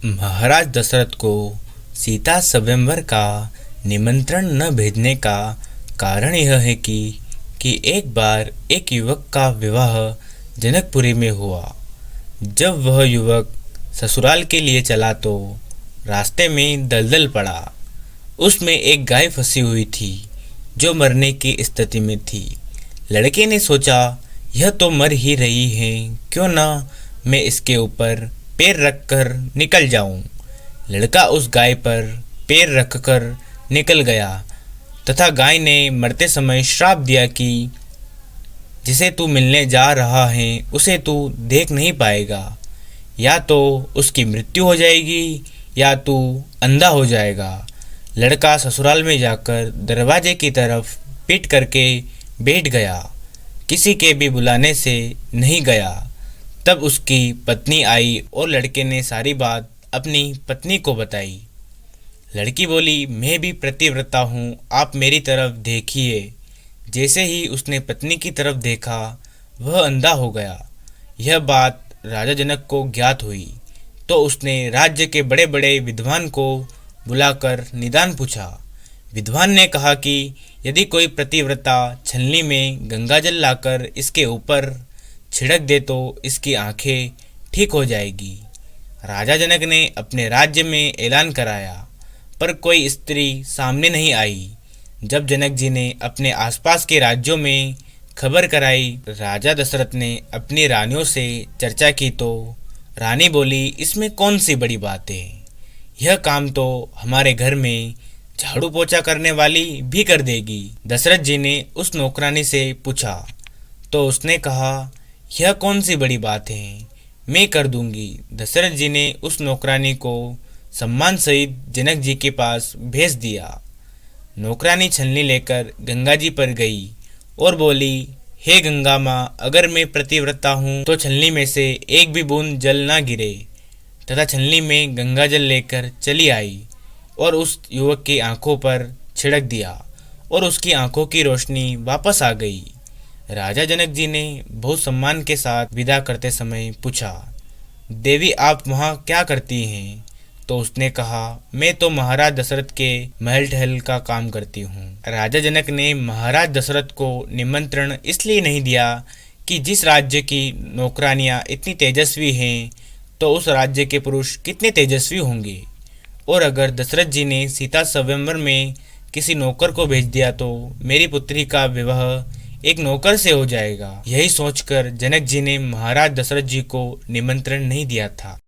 महाराज दशरथ को सीता स्वयंवर का निमंत्रण न भेजने का कारण यह है कि एक बार एक युवक का विवाह जनकपुरी में हुआ। जब वह युवक ससुराल के लिए चला तो रास्ते में दलदल पड़ा। उसमें एक गाय फंसी हुई थी जो मरने की स्थिति में थी। लड़के ने सोचा, यह तो मर ही रही है, क्यों ना मैं इसके ऊपर पैर रखकर निकल जाऊं। लड़का उस गाय पर पैर रखकर निकल गया तथा गाय ने मरते समय श्राप दिया कि जिसे तू मिलने जा रहा है उसे तू देख नहीं पाएगा, या तो उसकी मृत्यु हो जाएगी या तू अंधा हो जाएगा। लड़का ससुराल में जाकर दरवाजे की तरफ पीठ करके बैठ गया, किसी के भी बुलाने से नहीं गया। तब उसकी पत्नी आई और लड़के ने सारी बात अपनी पत्नी को बताई। लड़की बोली, मैं भी पतिव्रता हूँ, आप मेरी तरफ देखिए। जैसे ही उसने पत्नी की तरफ देखा वह अंधा हो गया। यह बात राजा जनक को ज्ञात हुई तो उसने राज्य के बड़े बड़े विद्वान को बुलाकर निदान पूछा। विद्वान ने कहा कि यदि कोई पतिव्रता छलनी में गंगाजल लाकर इसके ऊपर छिड़क दे तो इसकी आंखें ठीक हो जाएगी। राजा जनक ने अपने राज्य में ऐलान कराया, पर कोई स्त्री सामने नहीं आई। जब जनक जी ने अपने आसपास के राज्यों में खबर कराई, राजा दशरथ ने अपनी रानियों से चर्चा की तो रानी बोली, इसमें कौन सी बड़ी बात है, यह काम तो हमारे घर में झाड़ू पोछा करने वाली भी कर देगी। दशरथ जी ने उस नौकरानी से पूछा तो उसने कहा, यह कौन सी बड़ी बात है, मैं कर दूंगी। दशरथ जी ने उस नौकरानी को सम्मान सहित जनक जी के पास भेज दिया। नौकरानी छलनी लेकर गंगा जी पर गई और बोली, हे गंगा माँ, अगर मैं पतिव्रता हूँ तो छलनी में से एक भी बूंद जल ना गिरे। तथा छलनी में गंगा जल लेकर चली आई और उस युवक की आंखों पर छिड़क दिया और उसकी आंखों की रोशनी वापस आ गई। राजा जनक जी ने बहुत सम्मान के साथ विदा करते समय पूछा, देवी आप वहाँ क्या करती हैं? तो उसने कहा, मैं तो महाराज दशरथ के महल टहल का काम करती हूँ। राजा जनक ने महाराज दशरथ को निमंत्रण इसलिए नहीं दिया कि जिस राज्य की नौकरानियाँ इतनी तेजस्वी हैं तो उस राज्य के पुरुष कितने तेजस्वी होंगे, और अगर दशरथ जी ने सीता स्वयंवर में किसी नौकर को भेज दिया तो मेरी पुत्री का विवाह एक नौकर से हो जाएगा। यही सोचकर जनक जी ने महाराज दशरथ जी को निमंत्रण नहीं दिया था।